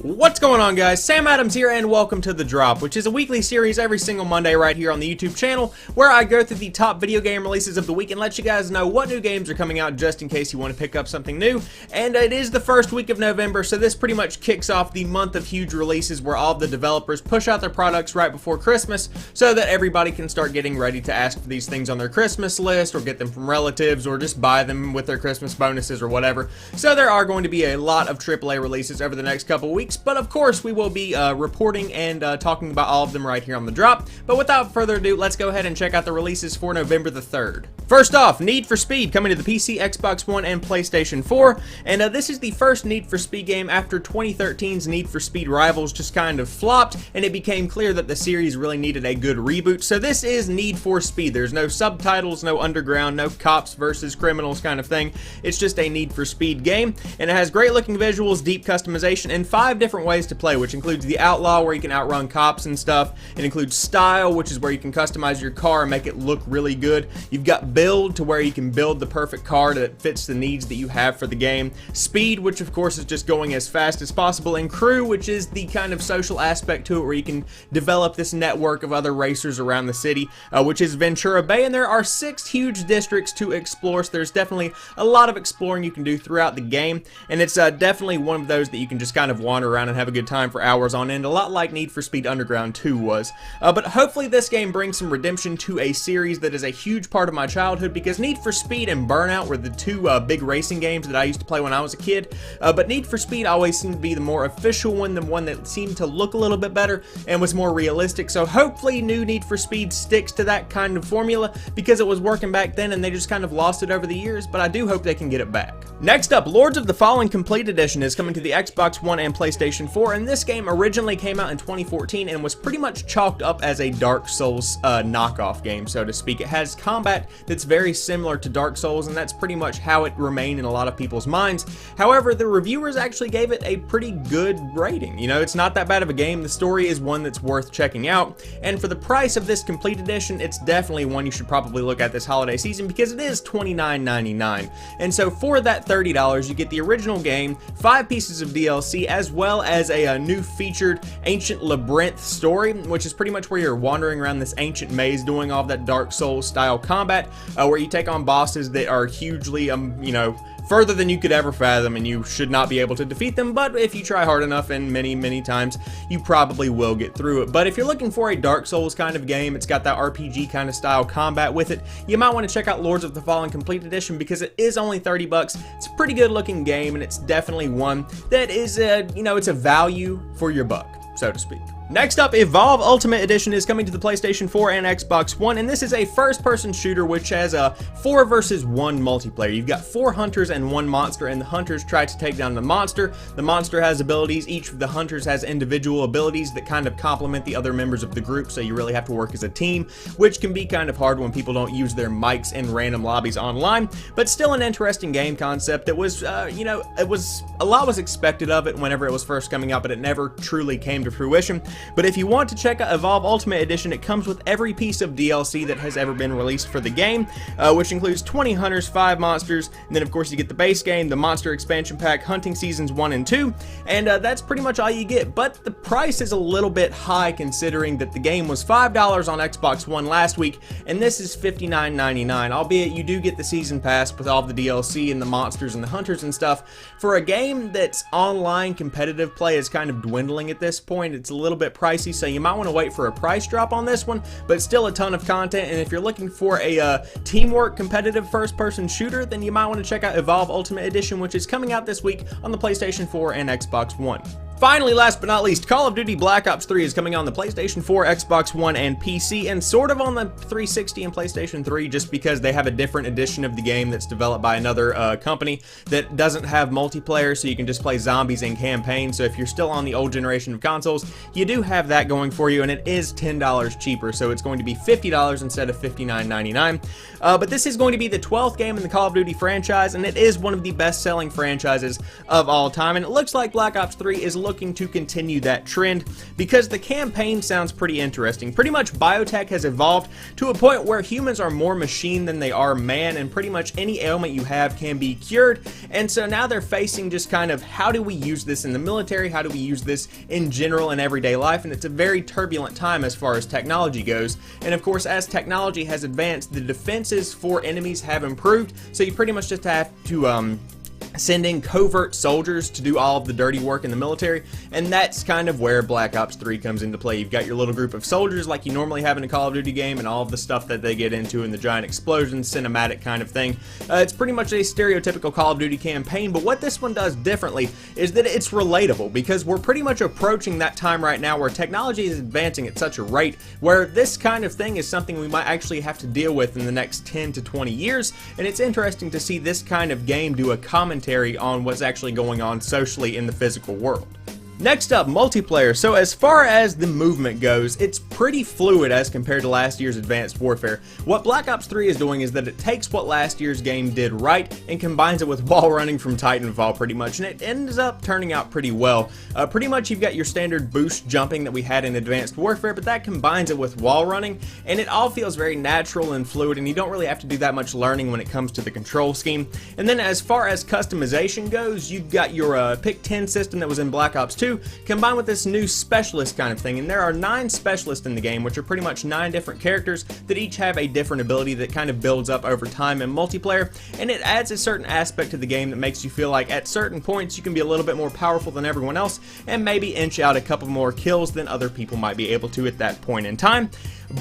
What's going on, guys? Sam Adams here, and welcome to The Drop, which is a weekly series every single Monday right here on the YouTube channel, where I go through the top video game releases of the week and let you guys know what new games are coming out just in case you want to pick up something new. And it is the first week of November, so this pretty much kicks off the month of huge releases where all of the developers push out their products right before Christmas so that everybody can start getting ready to ask for these things on their Christmas list or get them from relatives or just buy them with their Christmas bonuses or whatever. So there are going to be a lot of AAA releases over the next couple weeks, but of course we will be reporting and talking about all of them right here on The Drop. But without further ado, let's go ahead and check out the releases for November the 3rd. First off, Need for Speed coming to the PC, Xbox One, and PlayStation 4. And this is the first Need for Speed game after 2013's Need for Speed Rivals just kind of flopped, and it became clear that the series really needed a good reboot. So this is Need for Speed. There's no subtitles, no underground, no cops versus criminals kind of thing. It's just a Need for Speed game, and it has great looking visuals, deep customization, and 5 different ways to play, which includes the Outlaw, where you can outrun cops and stuff. It includes Style, which is where you can customize your car and make it look really good. You've got Build, to where you can build the perfect car that fits the needs that you have for the game. Speed, which of course is just going as fast as possible. And Crew, which is the kind of social aspect to it, where you can develop this network of other racers around the city, which is Ventura Bay. And there are 6 huge districts to explore, so there's definitely a lot of exploring you can do throughout the game. And it's definitely one of those that you can just kind of wander around and have a good time for hours on end, a lot like Need for Speed Underground 2 was. But hopefully this game brings some redemption to a series that is a huge part of my childhood, because Need for Speed and Burnout were the 2 big racing games that I used to play when I was a kid. But Need for Speed always seemed to be the more official one, the one that seemed to look a little bit better and was more realistic. So hopefully new Need for Speed sticks to that kind of formula, because it was working back then and they just kind of lost it over the years, but I do hope they can get it back. Next up, Lords of the Fallen Complete Edition is coming to the Xbox One and PlayStation 4, and this game originally came out in 2014 and was pretty much chalked up as a Dark Souls knockoff game, so to speak. It has combat that's very similar to Dark Souls, and that's pretty much how it remained in a lot of people's minds. However, the reviewers actually gave it a pretty good rating. You know, it's not that bad of a game. The story is one that's worth checking out, and for the price of this Complete Edition, it's definitely one you should probably look at this holiday season, because it is $29.99. And so for that $30, you get the original game, 5 pieces of DLC, as well as a new featured Ancient Labyrinth story, which is pretty much where you're wandering around this ancient maze doing all of that Dark Souls style combat, where you take on bosses that are hugely, you know, further than you could ever fathom, and you should not be able to defeat them, but if you try hard enough, and many times, you probably will get through it. But if you're looking for a Dark Souls kind of game, it's got that RPG kind of style combat with it, you might want to check out Lords of the Fallen Complete Edition, because it is only 30 bucks. It's a pretty good looking game, and it's definitely one that is you know, it's a value for your buck, so to speak. Next up, Evolve Ultimate Edition is coming to the PlayStation 4 and Xbox One, and this is a first-person shooter which has a 4 versus 1 multiplayer. You've got 4 hunters and 1 monster, and the hunters try to take down the monster. The monster has abilities. Each of the hunters has individual abilities that kind of complement the other members of the group, so you really have to work as a team, which can be kind of hard when people don't use their mics in random lobbies online, but still an interesting game concept that was, you know, a lot was expected of it whenever it was first coming out, but it never truly came to fruition. But if you want to check out Evolve Ultimate Edition, it comes with every piece of DLC that has ever been released for the game, which includes 20 hunters, 5 monsters, and then of course you get the base game, the monster expansion pack, hunting seasons 1 and 2, and that's pretty much all you get. But the price is a little bit high, considering that the game was $5 on Xbox One last week, and this is $59.99, albeit you do get the season pass with all the DLC and the monsters and the hunters and stuff. For a game that's online competitive play is kind of dwindling at this point, it's a little bit pricey, so you might want to wait for a price drop on this one, but still a ton of content. And if you're looking for a teamwork competitive first-person shooter, then you might want to check out Evolve Ultimate Edition, which is coming out this week on the PlayStation 4 and Xbox One. Finally, last but not least, Call of Duty Black Ops 3 is coming on the PlayStation 4, Xbox One, and PC, and sort of on the 360 and PlayStation 3, just because they have a different edition of the game that's developed by another company that doesn't have multiplayer, so you can just play zombies in campaign. So if you're still on the old generation of consoles, you do have that going for you, and it is $10 cheaper, so it's going to be $50 instead of $59.99. But this is going to be the 12th game in the Call of Duty franchise, and it is one of the best-selling franchises of all time, and it looks like Black Ops 3 is looking to continue that trend because the campaign sounds pretty interesting. Pretty much biotech has evolved to a point where humans are more machine than they are man, and pretty much any ailment you have can be cured. And so now they're facing just kind of, how do we use this in the military? How do we use this in general in everyday life? And it's a very turbulent time as far as technology goes. And of course, as technology has advanced, the defenses for enemies have improved. So you pretty much just have to send in covert soldiers to do all of the dirty work in the military, and that's kind of where Black Ops 3 comes into play. You've got your little group of soldiers like you normally have in a Call of Duty game, and all of the stuff that they get into in the giant explosions, cinematic kind of thing. It's pretty much a stereotypical Call of Duty campaign, but what this one does differently is that it's relatable, because we're pretty much approaching that time right now where technology is advancing at such a rate where this kind of thing is something we might actually have to deal with in the next 10 to 20 years, and it's interesting to see this kind of game do a commentary on what's actually going on socially in the physical world. Next up, multiplayer. So as far as the movement goes, it's pretty fluid as compared to last year's Advanced Warfare. What Black Ops 3 is doing is that it takes what last year's game did right and combines it with wall running from Titanfall pretty much, and it ends up turning out pretty well. Pretty much you've got your standard boost jumping that we had in Advanced Warfare, but that combines it with wall running, and it all feels very natural and fluid, and you don't really have to do that much learning when it comes to the control scheme. And then as far as customization goes, you've got your Pick 10 system that was in Black Ops 2, combined with this new specialist kind of thing, and there are 9 specialists in the game, which are pretty much 9 different characters that each have a different ability that kind of builds up over time in multiplayer, and it adds a certain aspect to the game that makes you feel like at certain points you can be a little bit more powerful than everyone else and maybe inch out a couple more kills than other people might be able to at that point in time.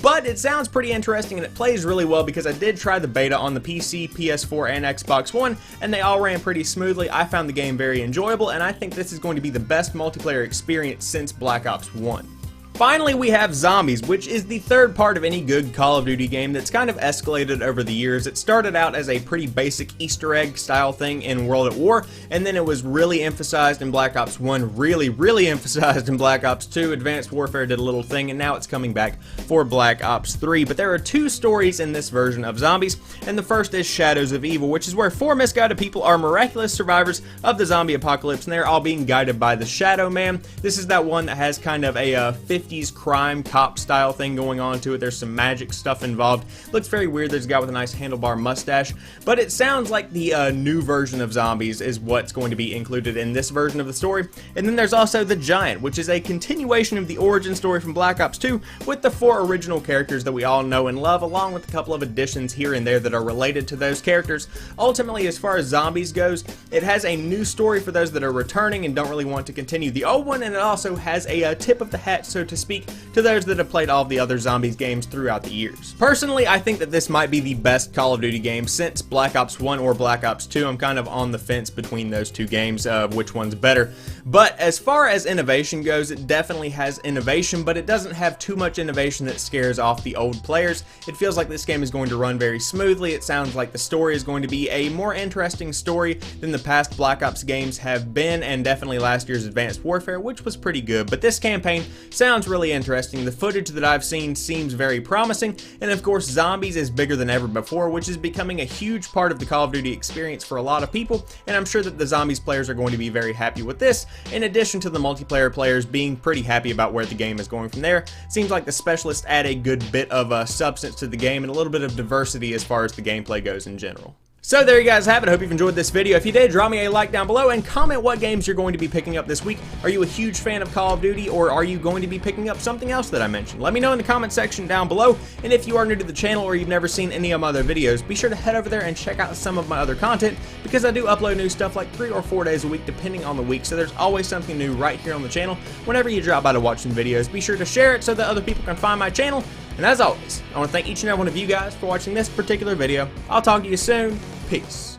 But it sounds pretty interesting and it plays really well, because I did try the beta on the PC, PS4, and Xbox One, and they all ran pretty smoothly. I found the game very enjoyable, and I think this is going to be the best multiplayer experience since Black Ops 1. Finally, we have Zombies, which is the third part of any good Call of Duty game that's kind of escalated over the years. It started out as a pretty basic Easter egg style thing in World at War, and then it was really emphasized in Black Ops 1, really emphasized in Black Ops 2. Advanced Warfare did a little thing, and now it's coming back for Black Ops 3. But there are 2 stories in this version of Zombies, and the first is Shadows of Evil, which is where 4 misguided people are miraculous survivors of the zombie apocalypse, and they're all being guided by the Shadow Man. This is that one that has kind of a 50s crime cop style thing going on to it. There's some magic stuff involved. Looks very weird. There's a guy with a nice handlebar mustache, but it sounds like the new version of Zombies is what's going to be included in this version of the story. And then there's also The Giant, which is a continuation of the origin story from Black Ops 2 with the 4 original characters that we all know and love, along with a couple of additions here and there that are related to those characters. Ultimately, as far as Zombies goes, it has a new story for those that are returning and don't really want to continue the old one, and it also has a tip of the hat, so to speak, to those that have played all of the other Zombies games throughout the years. Personally, I think that this might be the best Call of Duty game since Black Ops 1 or Black Ops 2. I'm kind of on the fence between those 2 games of which one's better. But as far as innovation goes, it definitely has innovation, but it doesn't have too much innovation that scares off the old players. It feels like this game is going to run very smoothly. It sounds like the story is going to be a more interesting story than the past Black Ops games have been, and definitely last year's Advanced Warfare, which was pretty good. But this campaign sounds really interesting. The footage that I've seen seems very promising, and of course Zombies is bigger than ever before, which is becoming a huge part of the Call of Duty experience for a lot of people, and I'm sure that the Zombies players are going to be very happy with this, in addition to the multiplayer players being pretty happy about where the game is going from there. Seems like the specialists add a good bit of substance to the game and a little bit of diversity as far as the gameplay goes in general. So there you guys have it. I hope you've enjoyed this video. If you did, drop me a like down below and comment what games you're going to be picking up this week. Are you a huge fan of Call of Duty, or are you going to be picking up something else that I mentioned? Let me know in the comment section down below. And if you are new to the channel or you've never seen any of my other videos, be sure to head over there and check out some of my other content, because I do upload new stuff like 3 or 4 days a week depending on the week. So there's always something new right here on the channel. Whenever you drop by to watch some videos, be sure to share it so that other people can find my channel. And as always, I want to thank each and every one of you guys for watching this particular video. I'll talk to you soon. Peace.